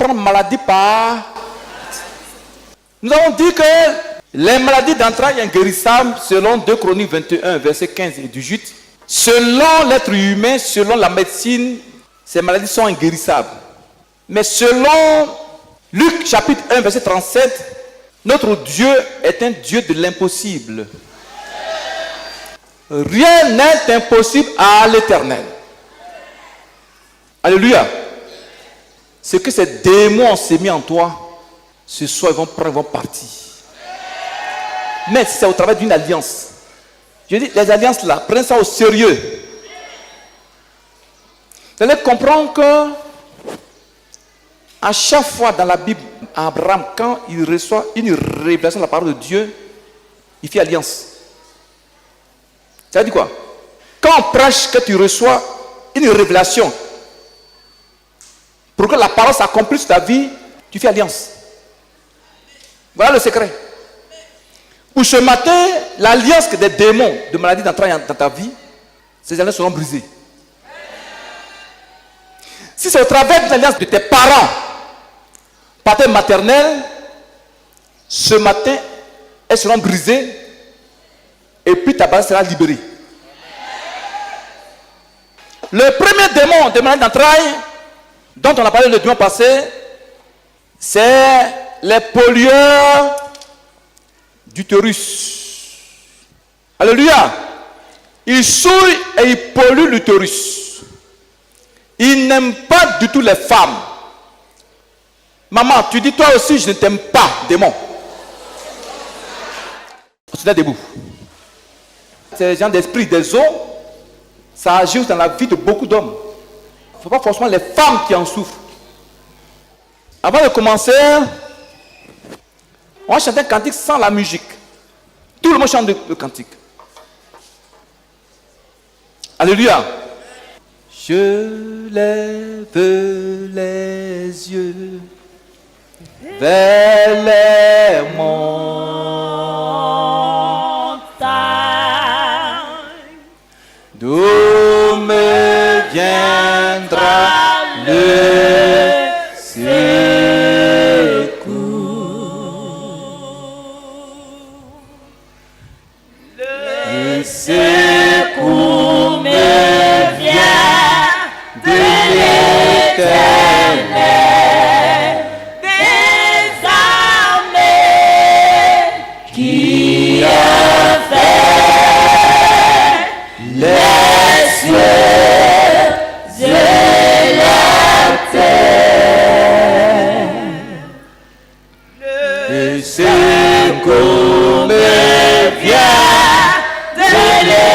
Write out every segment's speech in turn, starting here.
prendre maladie par... Nous avons dit que les maladies d'entrailles inguérissables, selon 2 Chroniques 21, verset 15 et 18, selon l'être humain, selon la médecine, ces maladies sont inguérissables. Mais selon Luc chapitre 1, verset 37, notre Dieu est un Dieu de l'impossible. Rien n'est impossible à l'Éternel. Alléluia. Ce que ces démons ont sémis en toi, ce soir ils vont partir. Mais c'est au travers d'une alliance. Je dis, les alliances là, prenez ça au sérieux. Vous allez comprendre que à chaque fois dans la Bible, Abraham, quand il reçoit une révélation de la parole de Dieu, il fait alliance. Ça veut dire quoi? Quand on prêche que tu reçois une révélation, pour que la parole s'accomplisse sur ta vie, tu fais alliance. Voilà le secret. Pour ce matin, l'alliance des démons de maladies d'entrailles dans ta vie, ces alliances seront brisées. Si c'est au travers de l'alliance de tes parents, pater maternel, ce matin, elles seront brisées et puis ta base sera libérée. Le premier démon de maladie d'entrailles dont on a parlé le dimanche passé, c'est les pollueurs d'utérus. Alléluia. Ils souillent et ils polluent l'utérus. Ils n'aiment pas du tout les femmes. Maman, tu dis toi aussi, je ne t'aime pas, démon. On se met debout. Ces gens d'esprit des eaux, ça agit dans la vie de beaucoup d'hommes. Il ne faut pas forcément les femmes qui en souffrent. Avant de commencer, on va chanter un cantique sans la musique. Tout le monde chante le cantique. Alléluia. Je lève les yeux vers les montagnes, d'où me viendra le secours. Le secours me vient de l'Éternel des armées, qui a fait les cieux et la terre. Le secours me vient de l'Éternel.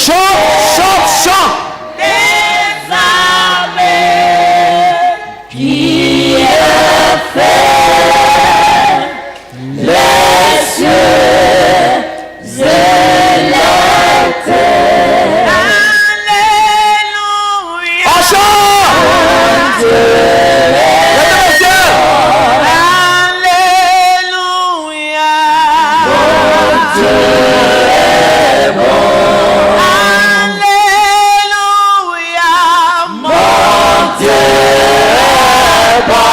Chante, chante, chante. Des armées, qui a fait les cieux et la terre. Alléluia. On chante. Alléluia. Mon Dieu est bon. Alléluia. Mon Dieu est bon.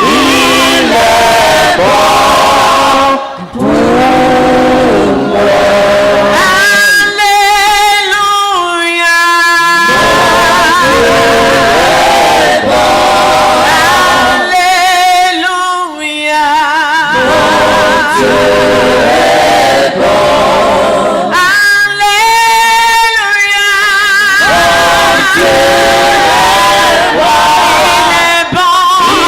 Il est bon pour moi. Alléluia. Mon Dieu est bon. Alléluia. Mon Dieu est bon. Alléluia. Mon Dieu est bon.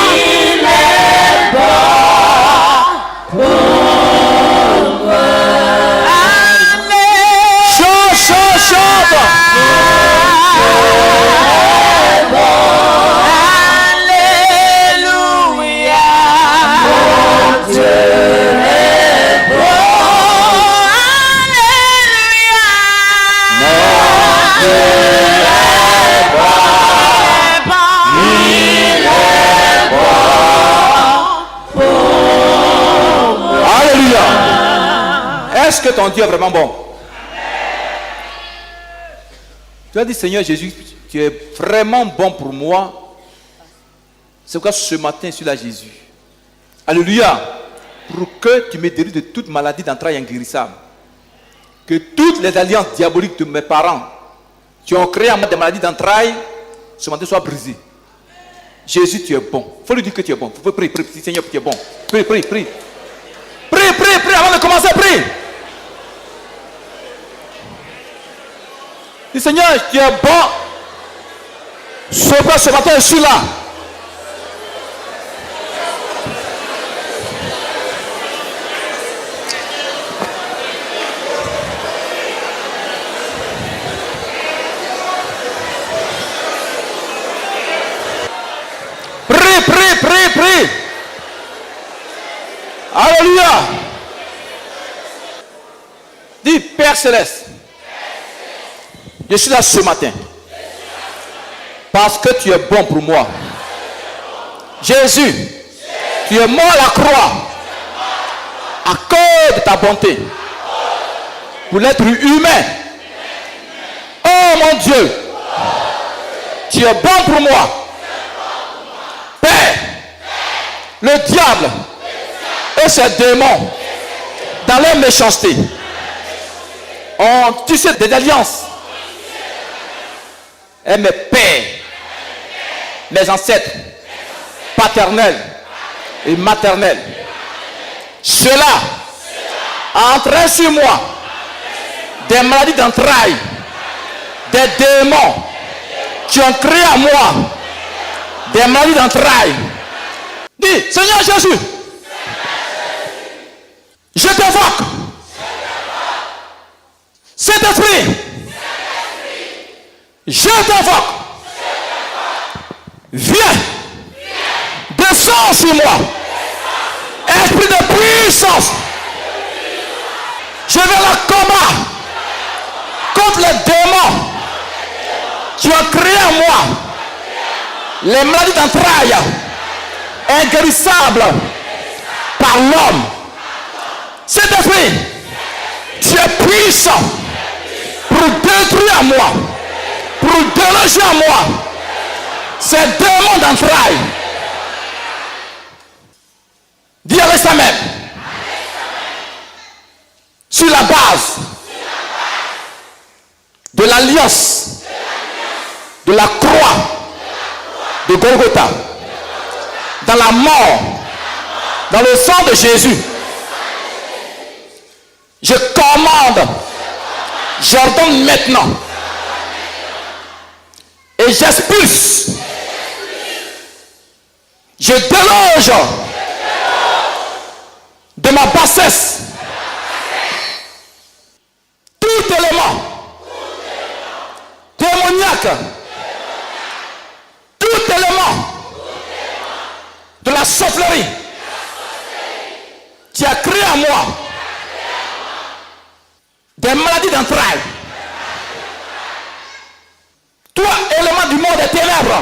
Il est bon pour moi. Chante, chante, chante. Alléluia. Mon Dieu est bon. Alléluia. Mon Dieu est bon. Il est bon pour moi. Alléluia. Est-ce que ton Dieu est vraiment bon? Tu as dit, Seigneur Jésus, tu es vraiment bon pour moi. C'est pourquoi ce matin, je suis là, Jésus. Alléluia. Pour que tu me délivres de toute maladie d'entrailles inguérissables. Que toutes les alliances diaboliques de mes parents qui ont créé en moi des maladies d'entrailles, ce matin soient brisées. Jésus, tu es bon. Il faut lui dire que tu es bon. Il faut prier, prier. Seigneur, tu es bon. Prie, prie, prie. Prie, prie, prie avant de commencer, prie. Dis, Seigneur, tu es bon. Ce matin, je suis là. Prie. Alléluia. Dis, Père Céleste, je suis là ce matin parce que tu es bon pour moi. Jésus, tu es mort à la croix à cause de ta bonté pour l'être humain. Oh mon Dieu, tu es bon pour moi. Père, le diable et ses démons dans leur méchanceté ont tissé des alliances. Et mes pères, mes ancêtres paternels et maternels, cela a entraîné sur moi des maladies d'entrailles, des démons qui ont créé à moi des maladies d'entrailles. Dis, Seigneur Jésus, je t'invoque. Saint-Esprit, je t'invoque. Viens, descends sur moi. Esprit de puissance, je vais le combat contre les démons qui ont créé en moi les maladies d'entrailles inguérissables par l'homme. Saint-Esprit, tu es puissant pour détruire à moi, pour déloger à moi ces démons d'entrailles. Dis à l'instant même, sur la base de l'alliance de la croix de Golgotha, dans la mort, dans le sang de Jésus, je commande, j'ordonne maintenant et j'expulse, je déloge de ma bassesse tout élément démoniaque, tout élément de la sorcellerie qui a créé à moi des maladies d'entrailles. Toi, élément du monde des ténèbres,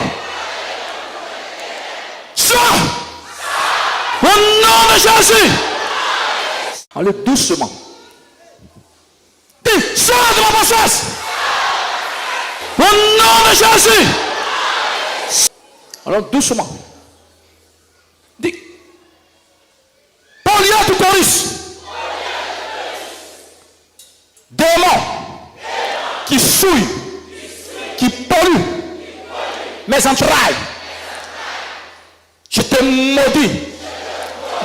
sois au nom de Jésus. Allez doucement. Dis, sors de ma bassesse. Au nom de Jésus. Alors doucement. Dis, Polyatutorus, démon qui souille, qui pollue mes entrailles. Je te maudis.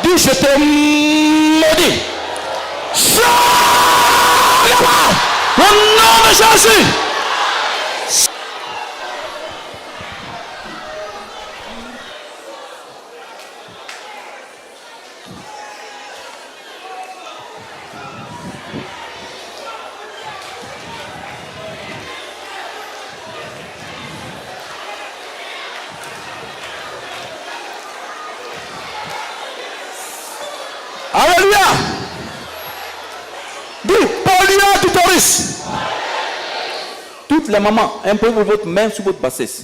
Dis, je te maudis. Sors là-bas. Au nom de Jésus. Alléluia. Dis, Polyatutorus. Toutes les mamans, imposez votre main sur votre bassesse.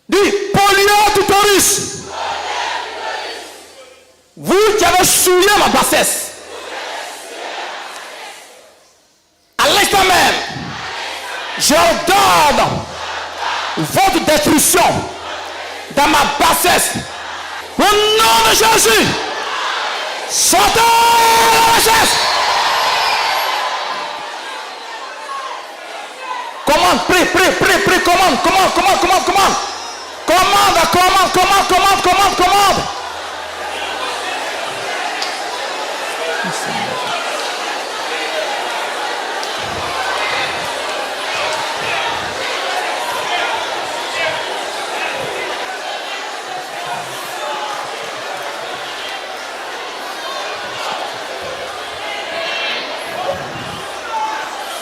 Dis, Polyatutorus. Vous qui avez souillé ma bassesse, à l'instant même, j'ordonne votre destruction dans ma bassesse Au nom de Jésus. Sortez la bassesse. Commande, prie, commande. Commande.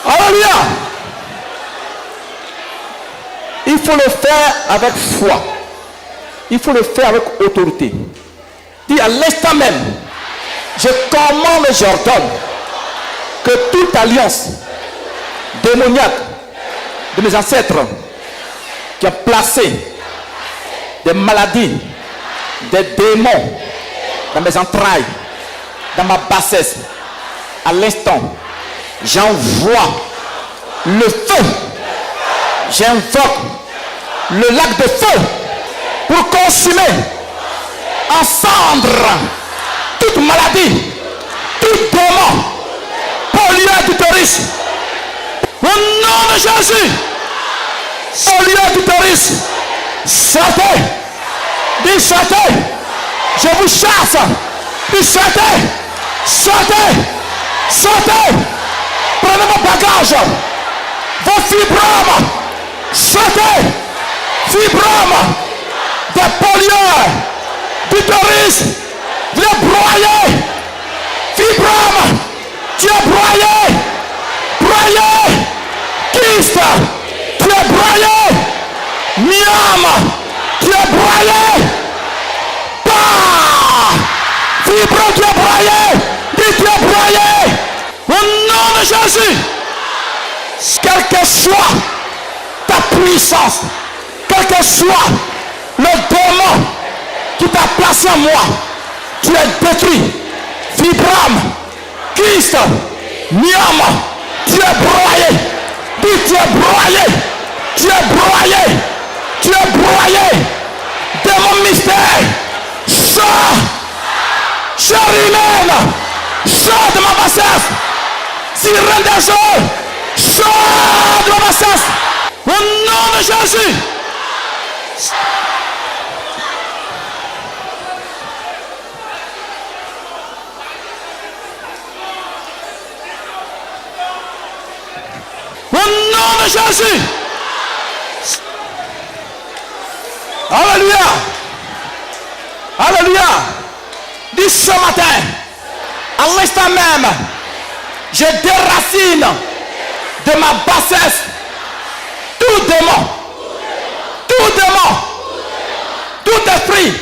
Alléluia. Il faut le faire avec foi. Il faut le faire avec autorité. Dis à l'instant même, je commande et j'ordonne que toute alliance démoniaque de mes ancêtres qui a placé des maladies, des démons dans mes entrailles, dans ma bassesse, à l'instant, j'envoie le feu. J'invoque le lac de feu pour consumer en cendres toute maladie, tout démon, polyadultérisme. Au nom de Jésus, polyadultérisme, sortez, dis sortez, je vous chasse, dis sortez, prenez vos bagages, vos fibromes, sortez, fibromes, des polyadultérisme, vous êtes broyés, fibromes, tu es broyé, kyste, tu es broyé, myome, tu es broyé, fibrome, tu es broyé, dis tu es broyé, au nom de Jésus, quelle que soit ta puissance, quel que soit le démon qui t'a placé en moi, tu es détruit, fibrome, kyste, myome, tu es broyé, dis tu es broyé, démon mystère, sors, chair humaine, sors de ma bassesse, sirène des eaux, sors de ma bassesse, au nom de Jésus. Au nom de Jésus. Alléluia. Alléluia. Dis ce matin, à l'instant même, je déracine de ma bassesse tout démon, tout esprit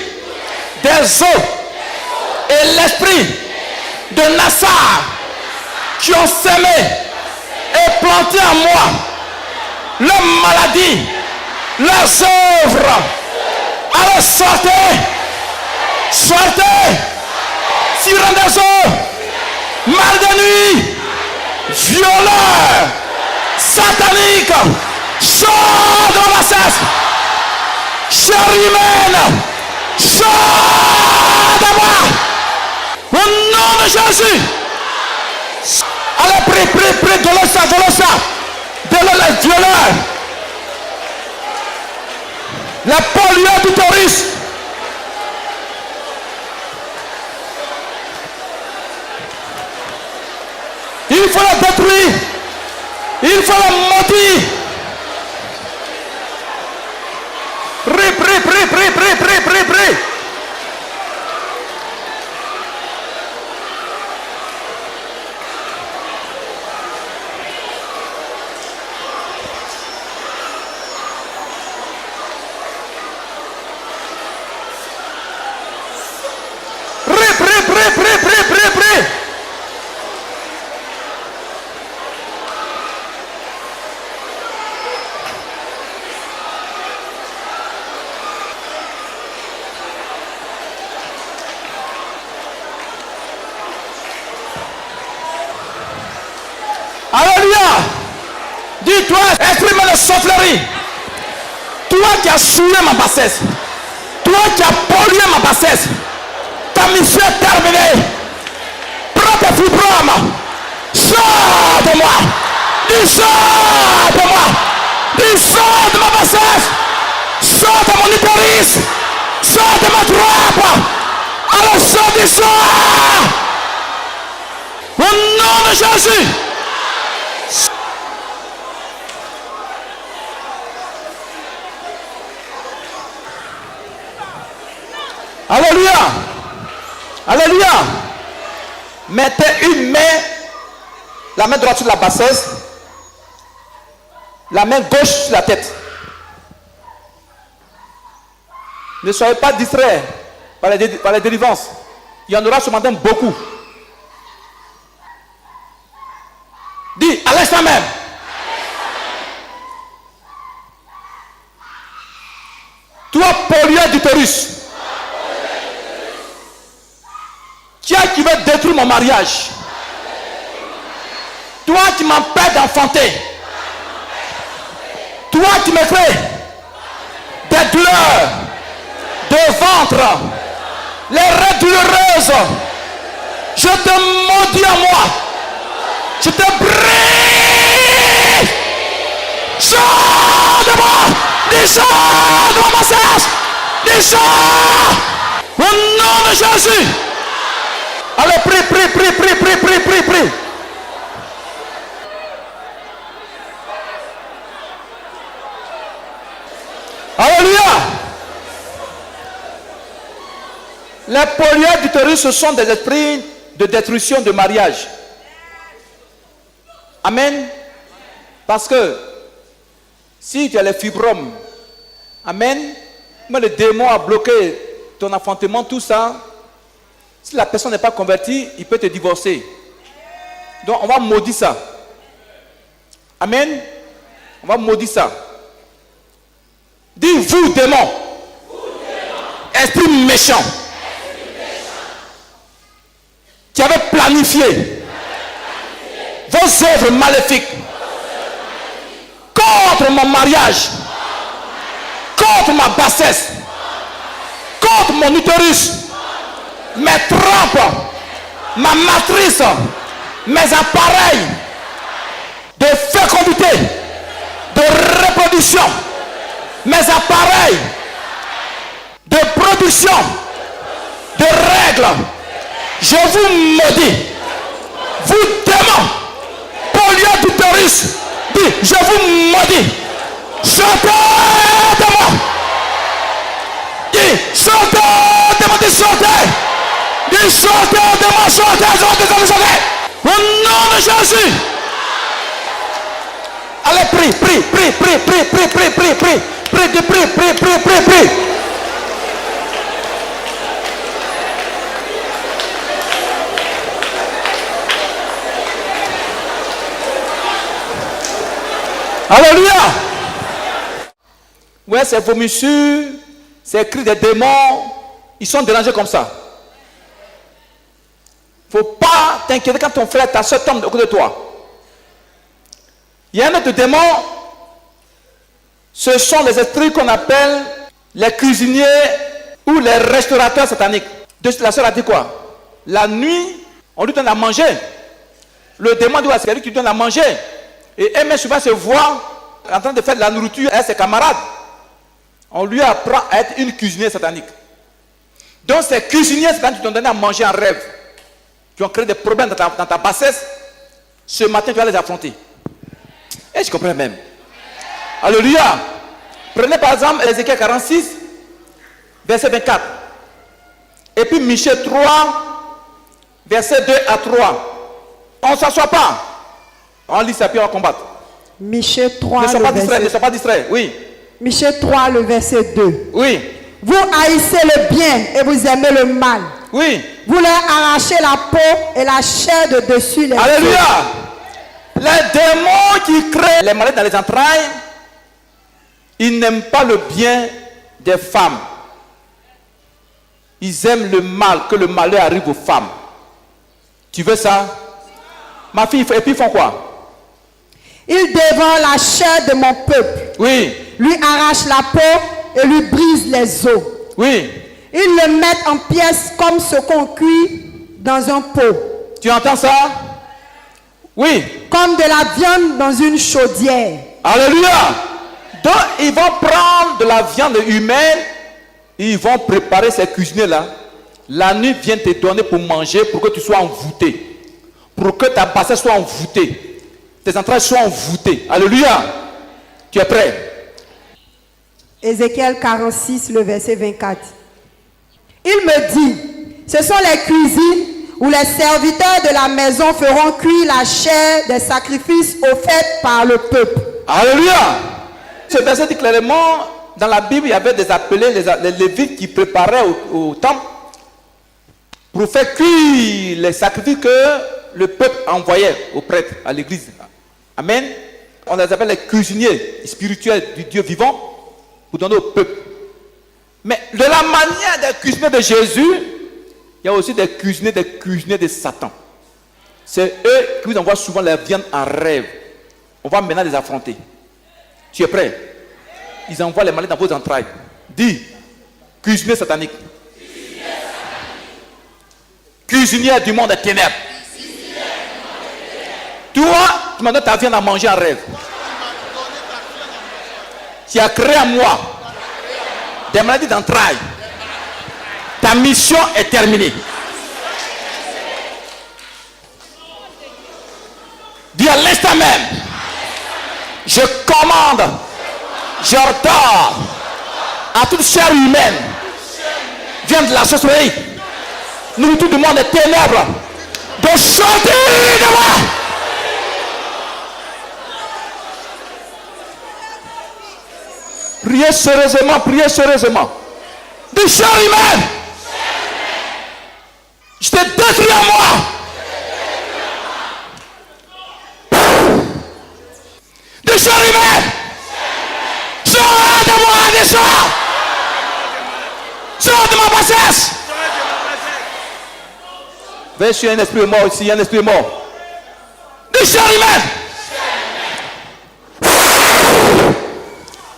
des eaux et l'esprit de Nassar qui ont semé et planté en moi leurs maladies, leurs œuvres. Alors sortez, sirène des eaux, mal de nuit, violeur, satanique, sors de ma bassesse, chair humaine, sors de moi, au nom de Jésus. Allez, prie, de les violeurs, la polyadultérisme, il faut la détruire, il faut la maudire. Prie. Alléluia. Dis-toi, exprime la soufflerie. Toi qui as souillé ma bassesse, toi Toi qui as pollué ma bassesse, ta mission est terminée. Prends tes fibromes. Sors de moi. Dis sors de moi. Dis sors de ma bassesse. Sors de mon utérus. Sors de ma droite. Alors sors du sort. Au nom de Jésus. Alléluia. Alléluia. Mettez une main, la main droite sur la bassesse, la main gauche sur la tête. Ne soyez pas distraits par les délivrances. Il y en aura ce matin beaucoup. Dis à l'instant même. Toi, pollueur d'utérus, qui veut détruire mon mariage, toi qui m'empêches d'enfanter, toi qui me crée des douleurs de ventre, les règles douloureuses, je te maudis à moi, je te brise, sors de moi, dis sors de mon passage, dis sors, au nom de Jésus. Allez, prie. Alléluia. Les pollueurs d'utérus, ce sont des esprits de destruction de mariage. Amen. Parce que si tu as les fibromes, amen, mais le démon a bloqué ton enfantement, tout ça. Si la personne n'est pas convertie, il peut te divorcer. Donc on va maudire ça. Amen. On va maudire ça. Dis vous démon. Esprit méchant. Qui avait planifié vos œuvres maléfiques contre mon mariage, contre ma bassesse, contre mon utérus, mes trompes, ma matrice, mes appareils de fécondité, de reproduction, mes appareils de production, de règles. Je vous maudis, vous démons, pollueurs d'utérus, dis, je vous maudis, sortez de moi, dis, sortez de moi, dis, sortez. Dis sortez de moi, sortez. Au nom de Jésus. Allez, prie. Alléluia. Ouais, ces vomissures, ces cris des démons, ils sont dérangés comme ça. Il ne faut pas t'inquiéter quand ton frère, ta soeur tombe de côté de toi. Il y a un autre démon. Ce sont les esprits qu'on appelle les cuisiniers ou les restaurateurs sataniques. La soeur a dit quoi? La nuit, on lui donne à manger. Le démon dit, c'est lui qui lui donne à manger. Et elle souvent se voit en train de faire de la nourriture avec ses camarades. On lui apprend à être une cuisinière satanique. Donc ces cuisiniers sataniques qui t'ont donné à manger en rêve, qui ont créé des problèmes dans ta bassesse, ce matin tu vas les affronter. Et je comprends même. Alléluia. Prenez par exemple Ézéchiel 46, verset 24. Et puis Michée 3, verset 2 à 3. On ne s'assoit pas. On lit ça puis on combat. Michée 3, ne sois pas distrait. Oui. Michée 3, le verset 2. Oui. Vous haïssez le bien et vous aimez le mal. Oui. Vous leur arrachez la peau et la chair de dessus les Alléluia. Os. Les démons qui créent les maladies dans les entrailles, ils n'aiment pas le bien des femmes. Ils aiment le mal, que le malheur arrive aux femmes. Tu veux ça? Ma fille, et puis ils font quoi? Ils dévorent la chair de mon peuple. Oui. Lui arrachent la peau et lui brisent les os. Oui. Ils le mettent en pièces comme ce qu'on cuit dans un pot. Tu entends ça? Oui. Comme de la viande dans une chaudière. Alléluia. Donc, ils vont prendre de la viande humaine, ils vont préparer ces cuisiniers-là. La nuit vient te donner pour manger, pour que tu sois envoûté. Pour que ta bassesse soit envoûtée. Tes entrailles soient envoûtées. Alléluia. Tu es prêt? Ézéchiel 46, le verset 24. Il me dit, ce sont les cuisines où les serviteurs de la maison feront cuire la chair des sacrifices offerts par le peuple. Alléluia. Ce verset dit clairement, dans la Bible, il y avait des appelés, les Lévites qui préparaient au temple pour faire cuire les sacrifices que le peuple envoyait aux prêtres, à l'église. Amen. On les appelle les cuisiniers spirituels du Dieu vivant pour donner au peuple. Mais de la manière des cuisiniers de Jésus, il y a aussi des cuisiniers de Satan. C'est eux qui vous envoient souvent la viande en rêve. On va maintenant les affronter. Tu es prêt? Ils envoient les maladies dans vos entrailles. Dis, cuisinier satanique. Cuisinier du monde des ténèbres. Toi, tu m'as donné ta viande à manger en rêve. Tu as créé à moi des maladies d'entrailles. Ta mission est terminée. Dis à l'instant même, je commande, j'ordonne à toute chair humaine, vient de la sorcellerie, nourriture du monde des ténèbres, de sortir de moi. Priez sérieusement, priez sérieusement. Des chair humaine, je te détruis à moi. Des chair humaine, sors de moi, descends. Sors de ma bassesse. Viens sur un esprit mort ici, un esprit mort. Des chair humaine.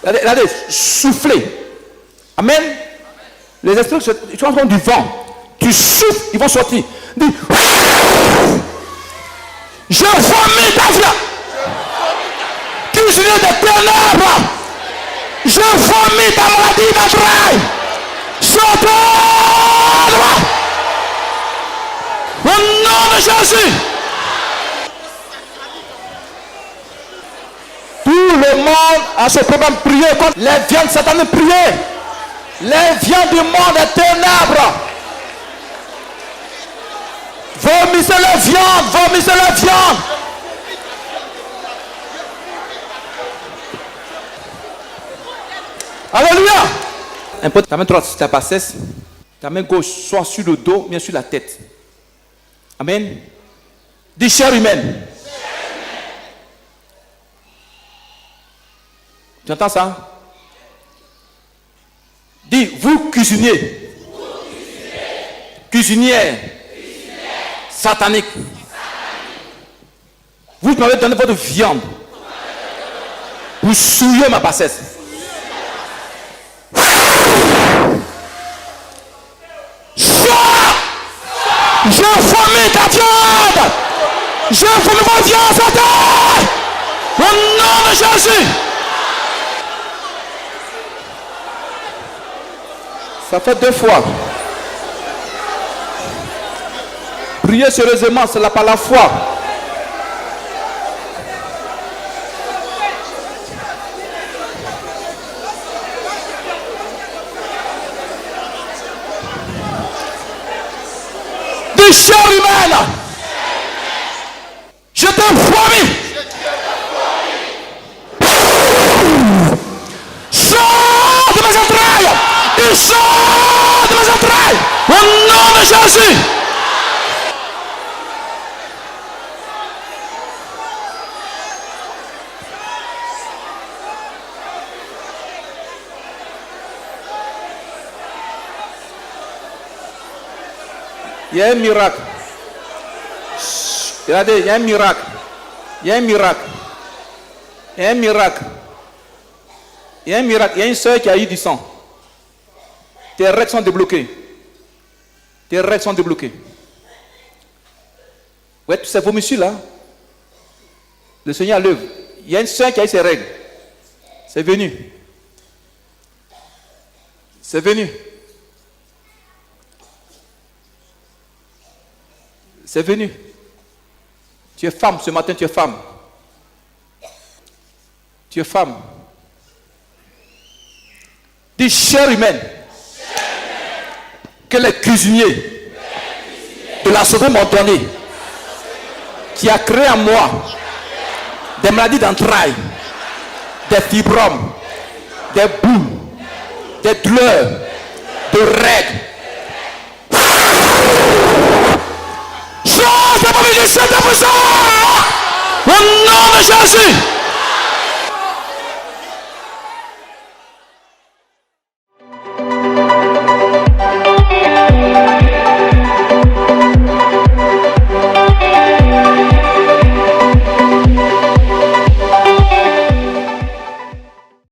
Regardez, soufflez. Amen. Les esprits, tu entends du vent. Tu souffles, ils vont sortir. Dis, je vomis ta viande. Cuisinier de ténèbres. Je vomis ta maladie d'entrailles. Sortez de moi. Au nom de Jésus. Tout le monde a ce problème. Prier contre les viandes sataniques. Prier. Les viandes du monde des ténèbres. Vomissez la viande. Vomissez la viande. Alléluia. Un peu, ta main droite sur ta bassesse. Ta main gauche soit sur le dos, bien sur la tête. Amen. Dis chair humaine. Tu entends ça? Dis, vous cuisiniers. Cuisinière. Satanique. Vous m'avez donné votre viande. Vous souillez ma bassesse. Je vomis ta viande. Je vomis ma viande, Satan. Au nom de Jésus. Ça fait 2 fois. Priez sérieusement, c'est là par la foi. Des chair humaine. Je te vomis. Sors de mes entrailles. Il sort de mes entrailles. Au nom de Jésus. Il y a un miracle. Regardez, il y a un miracle. Il y a un miracle. Il y a un miracle. Il y a un miracle. Il y a une soeur qui a eu du sang. Tes règles sont débloquées. Tes règles sont débloquées. Ouais, c'est vos messieurs là. Le Seigneur l'œuvre. Il y a une soeur qui a eu ses règles. C'est venu. C'est venu. C'est venu. Tu es femme ce matin, tu es femme. Tu es femme. Dis chair humaine. Que les cuisiniers de la sauveté m'ont donné, qui a créé en moi des maladies d'entrailles, des fibromes, des boules, des douleurs, de règles. Change de position, au nom de Jésus.